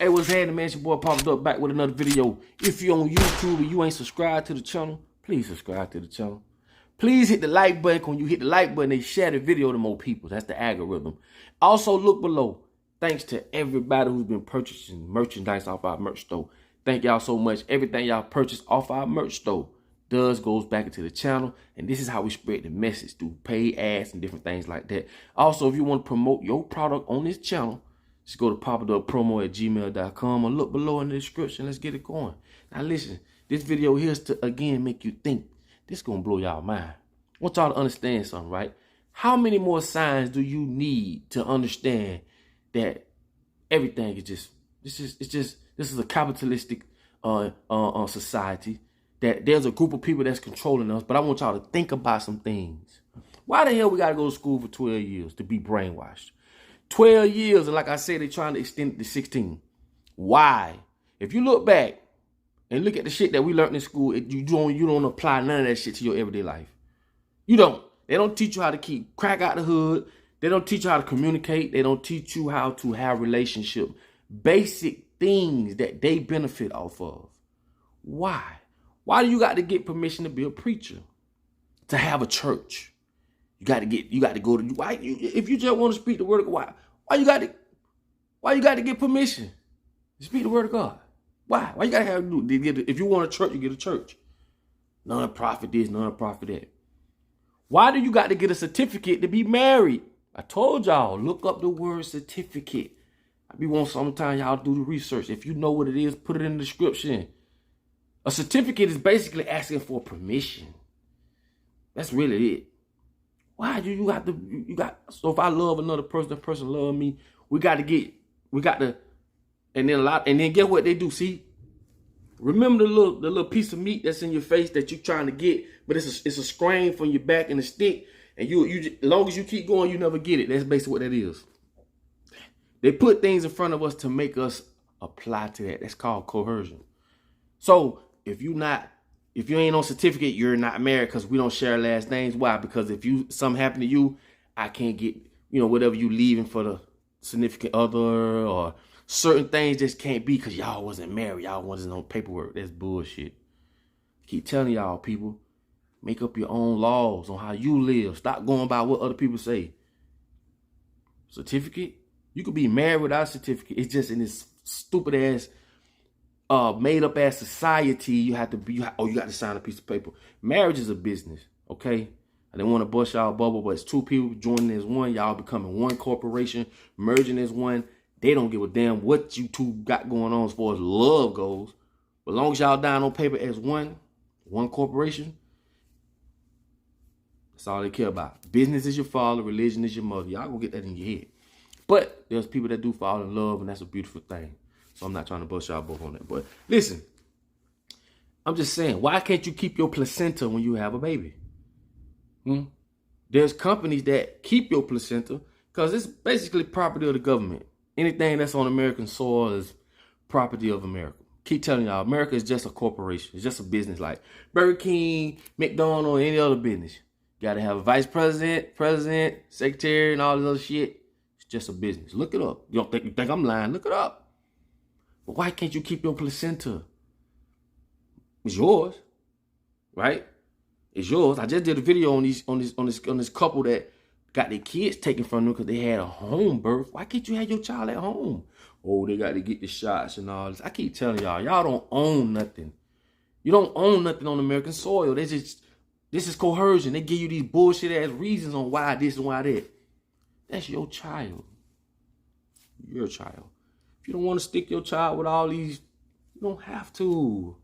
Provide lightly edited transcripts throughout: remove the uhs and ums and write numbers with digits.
Hey, what's happening, man? It's your boy popped up back with another video. If you're on YouTube and you ain't subscribed to the channel, please subscribe to the channel. Please hit the like button. When you hit the like button, they share the video to more people. That's the algorithm. Also, look below. Thanks to everybody who's been purchasing merchandise off our merch store. Thank y'all so much. Everything y'all purchase off our merch store goes back into the channel. And this is how we spread the message through paid ads and different things like that. Also, if you want to promote your product on this channel, just go to popituppromo@gmail.com or look below in the description. Let's get it going. Now listen, this video here is to, again, make you think. This is going to blow y'all mind. I want y'all to understand something, right? How many more signs do you need to understand that everything is just, this is a capitalistic society, that there's a group of people that's controlling us, but I want y'all to think about some things. Why the hell we got to go to school for 12 years to be brainwashed? 12 years, and like I said, they're trying to extend it to 16. Why? If you look back and look at the shit that we learned in school, you don't apply none of that shit to your everyday life. You don't. They don't teach you how to keep crack out the hood. They don't teach you how to communicate. They don't teach you how to have relationship. Basic things that they benefit off of. Why? Why do you got to get permission to be a preacher? To have a church? You got to go to, why you, if you just want to speak the word of God, why you got to get permission to speak the word of God? Why you got to have, if you want a church, you get a church. Non-profit this, non-profit that. Why do you got to get a certificate to be married? I told y'all, look up the word certificate. I be wanting sometimes y'all do the research. If you know what it is, put it in the description. A certificate is basically asking for permission. That's really it. Why do you got, so if I love another person, the person love me, we got to, and then get what they do. See, remember the little piece of meat that's in your face that you're trying to get, but it's a screen from your back and a stick, and you as long as you keep going, you never get it. That's basically what that is. They put things in front of us to make us apply to that. That's called coercion. So if you ain't on certificate, you're not married because we don't share last names. Why? Because if something happened to you, I can't get, whatever you leaving for the significant other, or certain things just can't be because y'all wasn't married. Y'all wasn't on paperwork. That's bullshit. Keep telling y'all, people, make up your own laws on how you live. Stop going by what other people say. Certificate? You could be married without a certificate. It's just in this stupid ass made up ass society, you got to sign a piece of paper. Marriage is a business, okay? I didn't want to bust y'all bubble, but it's two people joining as one. Y'all becoming one corporation, merging as one. They don't give a damn what you two got going on as far as love goes. But as long as y'all down on paper as one corporation, that's all they care about. Business is your father, religion is your mother. Y'all gonna get that in your head. But there's people that do fall in love, and that's a beautiful thing. So I'm not trying to bust y'all both on that. But listen, I'm just saying, why can't you keep your placenta when you have a baby? There's companies that keep your placenta because it's basically property of the government. Anything that's on American soil is property of America. Keep telling y'all, America is just a corporation. It's just a business like Burger King, McDonald's, or any other business. You got to have a vice president, secretary, and all this other shit. It's just a business. Look it up. You think I'm lying? Look it up. But why can't you keep your placenta? It's yours, right? It's yours. I just did a video on this couple that got their kids taken from them because they had a home birth. Why can't you have your child at home? Oh, they got to get the shots and all this. I keep telling y'all, y'all don't own nothing. You don't own nothing on American soil. This is coercion. They give you these bullshit ass reasons on why this and why that. That's your child. Your child. If you don't want to stick your child with all these, you don't have to.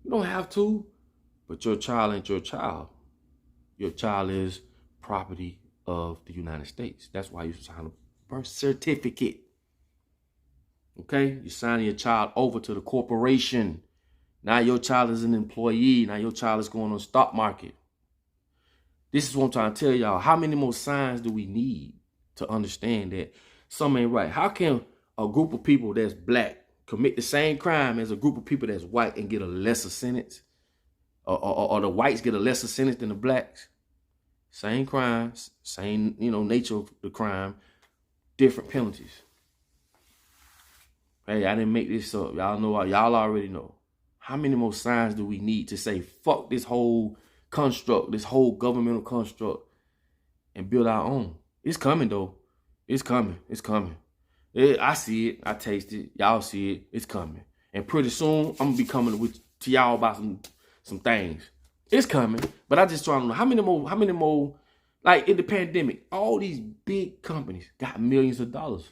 You don't have to. But your child ain't your child. Your child is property of the United States. That's why you sign a birth certificate. Okay? You're signing your child over to the corporation. Now your child is an employee. Now your child is going on the stock market. This is what I'm trying to tell y'all. How many more signs do we need to understand that something ain't right? How can a group of people that's black commit the same crime as a group of people that's white and get a lesser sentence? Or the whites get a lesser sentence than the blacks? Same crimes, same, nature of the crime, different penalties. Hey, I didn't make this up. Y'all know, y'all already know. How many more signs do we need to say, fuck this whole construct, this whole governmental construct, and build our own? It's coming, though. It's coming. It's coming. I see it. I taste it. Y'all see it. It's coming. And pretty soon, I'm going to be coming to y'all about some things. It's coming. But I just trying to know how many more, like in the pandemic, all these big companies got millions of dollars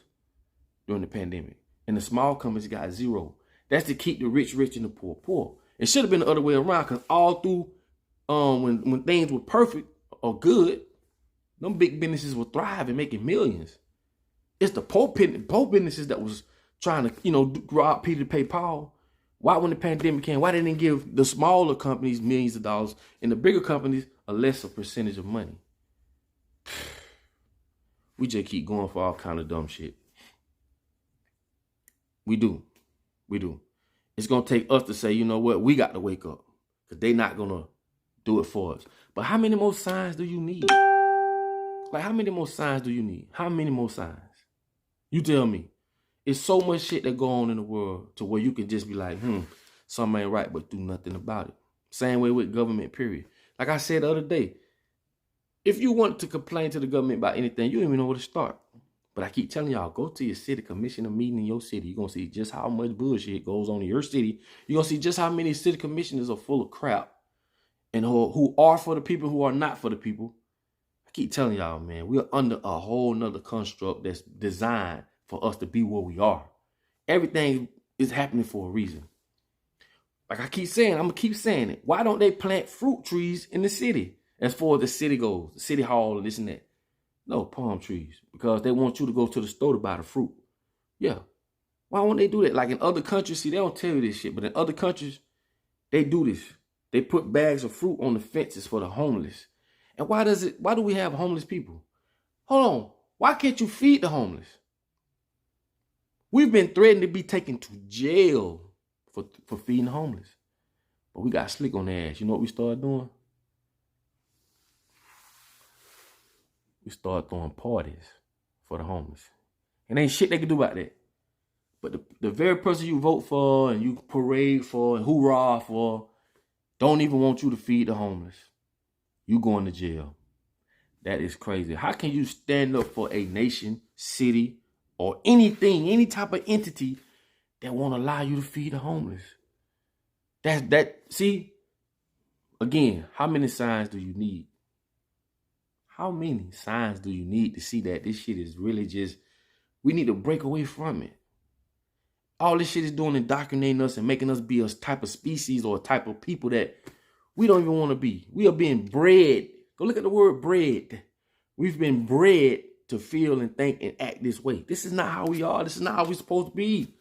during the pandemic. And the small companies got zero. That's to keep the rich rich and the poor poor. It should have been the other way around, because all through when things were perfect or good, them big businesses were thriving, making millions. It's the poor businesses that was trying to, rob Peter to pay Paul. Why, when the pandemic came, why they didn't give the smaller companies millions of dollars and the bigger companies a lesser percentage of money? We just keep going for all kind of dumb shit. We do. It's going to take us to say, you know what, we got to wake up, because they not going to do it for us. But how many more signs do you need? Like, how many more signs do you need? How many more signs? You tell me. It's so much shit that go on in the world to where you can just be like, something ain't right, but do nothing about it. Same way with government, period. Like I said the other day, if you want to complain to the government about anything, you don't even know where to start. But I keep telling y'all, go to your city commissioner meeting in your city. You're going to see just how much bullshit goes on in your city. You're going to see just how many city commissioners are full of crap, and who are for the people, who are not for the people. I keep telling y'all, man, we're under a whole nother construct that's designed for us to be where we are. Everything is happening for a reason. Like I keep saying, I'm going to keep saying it. Why don't they plant fruit trees in the city as far as the city goes, the city hall and this and that? No, palm trees, because they want you to go to the store to buy the fruit. Yeah. Why won't they do that? Like in other countries, see, they don't tell you this shit, but in other countries, they do this. They put bags of fruit on the fences for the homeless. And why do we have homeless people? Hold on. Why can't you feed the homeless? We've been threatened to be taken to jail for feeding the homeless. But we got slick on their ass. You know what we started doing? We started throwing parties for the homeless. And ain't shit they can do about that. But the very person you vote for and you parade for and hoorah for don't even want you to feed the homeless. You going to jail. That is crazy. How can you stand up for a nation, city, or anything, any type of entity that won't allow you to feed the homeless? See, again, how many signs do you need? How many signs do you need to see that this shit is really just, we need to break away from it? All this shit is doing indoctrinating us and making us be a type of species or a type of people that we don't even want to be. We are being bred. Go look at the word bred. We've been bred to feel and think and act this way. This is not how we are. This is not how we're supposed to be.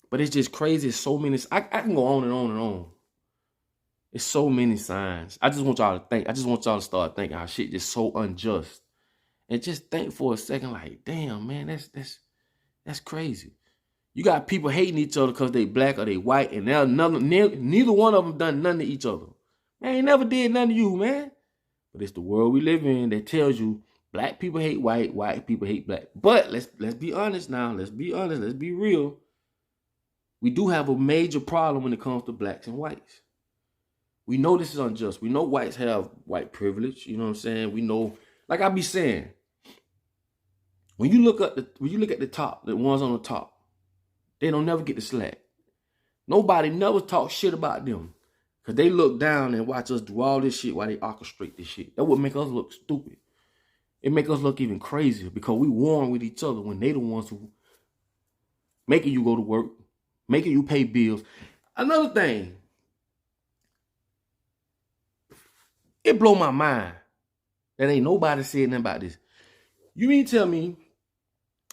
But it's just crazy. It's so many. I can go on and on and on. It's so many signs. I just want y'all to think. I just want y'all to start thinking how shit is so unjust. And just think for a second, like, damn, man, that's crazy. You got people hating each other because they black or they white, and neither one of them done nothing to each other. Man, they never did nothing to you, man. But it's the world we live in that tells you black people hate white people hate black. But let's be honest now. Let's be honest. Let's be real. We do have a major problem when it comes to blacks and whites. We know this is unjust. We know whites have white privilege. You know what I'm saying? We know, like I be saying, when you look at the top, the ones on the top, they don't never get the slack. Nobody never talks shit about them, because they look down and watch us do all this shit while they orchestrate this shit. That would make us look stupid. It make us look even crazier, because we warn with each other when they the ones who making you go to work, making you pay bills. Another thing, it blow my mind that ain't nobody said nothing about this. You mean to tell me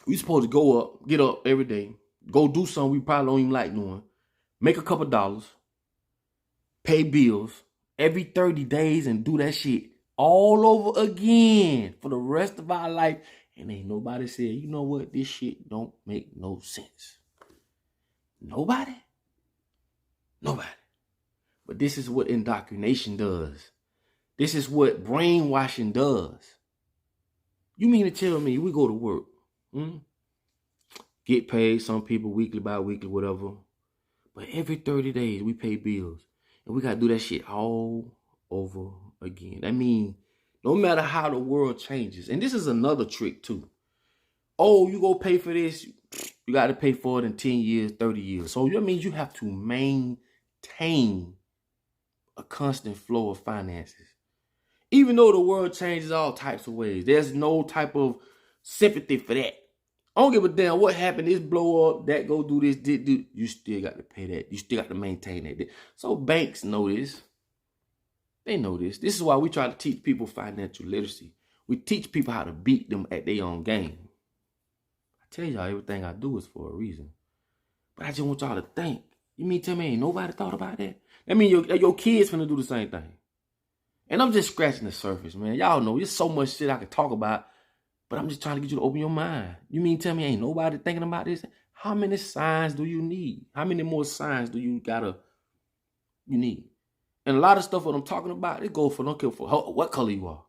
we supposed to get up every day, go do something we probably don't even like doing, make a couple dollars, pay bills every 30 days and do that shit all over again for the rest of our life, and ain't nobody said, you know what, this shit don't make no sense. Nobody. But this is what indoctrination does. This is what brainwashing does. You mean to tell me we go to work, get paid. Some people weekly, bi-weekly, whatever. But every 30 days, we pay bills. And we got to do that shit all over again. That means no matter how the world changes. And this is another trick, too. Oh, you go pay for this. You got to pay for it in 10 years, 30 years. So that means you have to maintain a constant flow of finances. Even though the world changes all types of ways, there's no type of sympathy for that. I don't give a damn what happened. This blow up, that go do this, do. You still got to pay that. You still got to maintain that. So banks know this. They know this. This is why we try to teach people financial literacy. We teach people how to beat them at their own game. I tell y'all, everything I do is for a reason. But I just want y'all to think. You mean tell me ain't nobody thought about that? That mean your kids finna do the same thing. And I'm just scratching the surface, man. Y'all know there's so much shit I could talk about, but I'm just trying to get you to open your mind. You mean tell me ain't nobody thinking about this? How many signs do you need? How many more signs do you need? And a lot of stuff what I'm talking about, it goes for don't care for what color you are.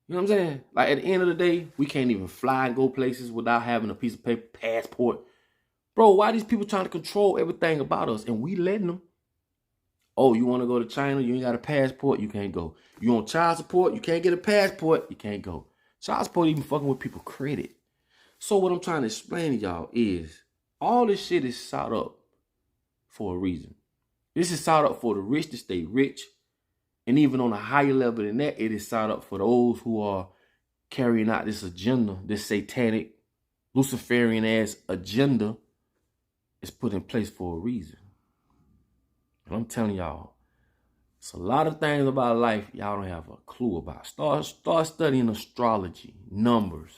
You know what I'm saying? Like at the end of the day, we can't even fly and go places without having a piece of paper, passport. Bro, why these people trying to control everything about us and we letting them? Oh, you want to go to China? You ain't got a passport? You can't go. You on child support? You can't get a passport? You can't go. Child support even fucking with people's credit. So what I'm trying to explain to y'all is all this shit is set up for a reason. This is set up for the rich to stay rich. And even on a higher level than that, it is set up for those who are carrying out this agenda, this satanic, Luciferian-ass agenda is put in place for a reason. And I'm telling y'all, it's a lot of things about life y'all don't have a clue about. Start studying astrology, numbers.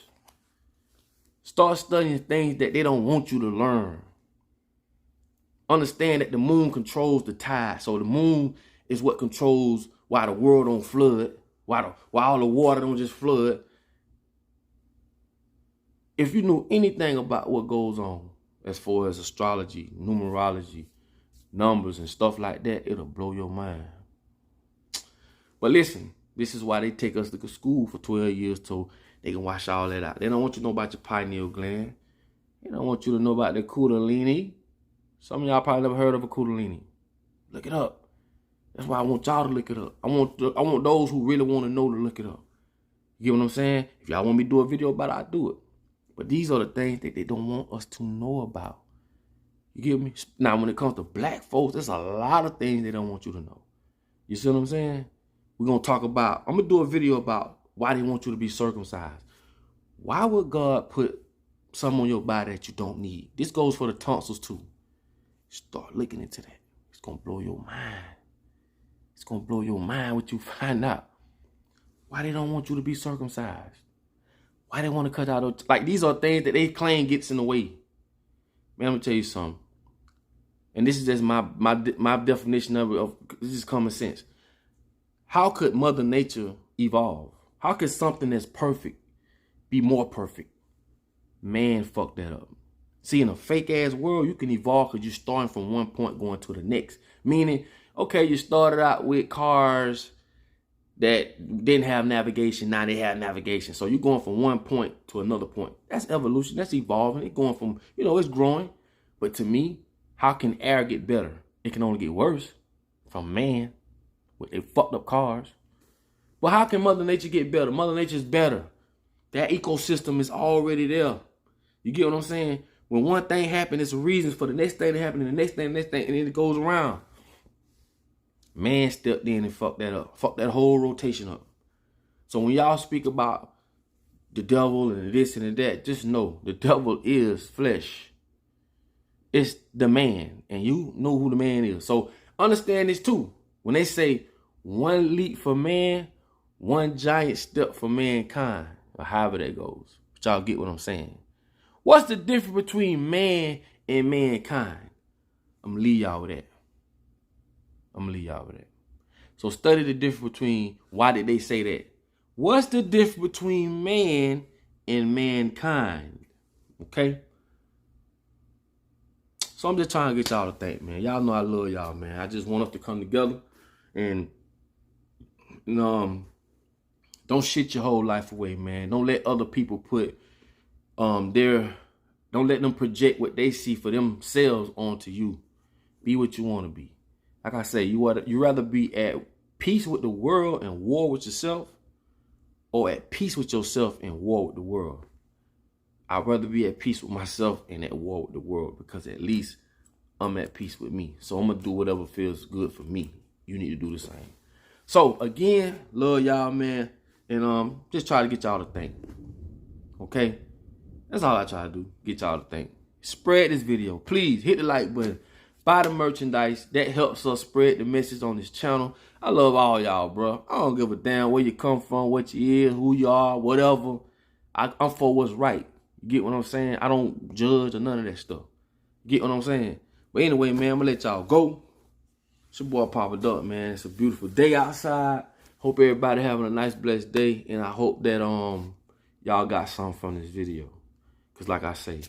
Start studying things that they don't want you to learn. Understand that the moon controls the tide. So the moon is what controls why the world don't flood, why all the water don't just flood. If you knew anything about what goes on as far as astrology, numerology, numbers and stuff like that, it'll blow your mind. But listen, this is why they take us to school for 12 years so they can wash all that out. They don't want you to know about your pineal gland. They don't want you to know about the kundalini. Some of y'all probably never heard of a kundalini. Look it up. That's why I want y'all to look it up. I want those who really want to know to look it up. You get what I'm saying? If y'all want me to do a video about it, I'll do it. But these are the things that they don't want us to know about. You get me? Now, when it comes to black folks, there's a lot of things they don't want you to know. You see what I'm saying? We're going to talk about, I'm going to do a video about why they want you to be circumcised. Why would God put something on your body that you don't need? This goes for the tonsils too. Start looking into that. It's going to blow your mind. It's going to blow your mind what you find out. Why they don't want you to be circumcised. Why they want to cut out, like these are things that they claim gets in the way. Man, I'm going to tell you something. And this is just my definition of this is common sense. How could Mother Nature evolve? How could something that's perfect be more perfect? Man fucked that up. See, in a fake-ass world, you can evolve because you're starting from one point going to the next. Meaning, okay, you started out with cars that didn't have navigation. Now they have navigation. So you're going from one point to another point. That's evolution. That's evolving. It's going from, it's growing. But to me, how can air get better? It can only get worse from man with their fucked up cars. But how can Mother Nature get better? Mother Nature's better. That ecosystem is already there. You get what I'm saying? When one thing happens, it's a reason for the next thing to happen, and the next thing, and then it goes around. Man stepped in and fucked that up. Fucked that whole rotation up. So when y'all speak about the devil and this and that, just know the devil is flesh. It's the man, and you know who the man is. So understand this too. When they say one leap for man, one giant step for mankind, or however that goes. But y'all get what I'm saying. What's the difference between man and mankind? I'm going to leave y'all with that. So study the difference between, why did they say that? What's the difference between man and mankind? Okay? So I'm just trying to get y'all to think, man. Y'all know I love y'all, man. I just want us to come together and, don't shit your whole life away, man. Don't let other people put their Don't let them project what they see for themselves onto you. Be what you want to be. Like I say, you rather be at peace with the world and war with yourself, or at peace with yourself and war with the world. I'd rather be at peace with myself and at war with the world, because at least I'm at peace with me. So I'm going to do whatever feels good for me. You need to do the same. So again, love y'all, man. And just try to get y'all to think. Okay? That's all I try to do. Get y'all to think. Spread this video. Please hit the like button. Buy the merchandise. That helps us spread the message on this channel. I love all y'all, bro. I don't give a damn where you come from, what you is, who you are, whatever. I'm for what's right. You get what I'm saying? I don't judge or none of that stuff. You get what I'm saying? But anyway, man, I'm going to let y'all go. It's your boy Papa Duck, man. It's a beautiful day outside. Hope everybody having a nice, blessed day. And I hope that y'all got something from this video. Because like I say,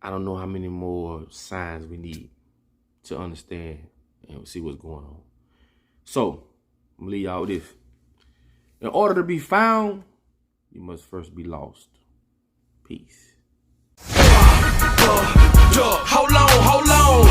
I don't know how many more signs we need to understand and see what's going on. So, I'm going to leave y'all with this. In order to be found, you must first be lost. Peace. Hold on, hold on.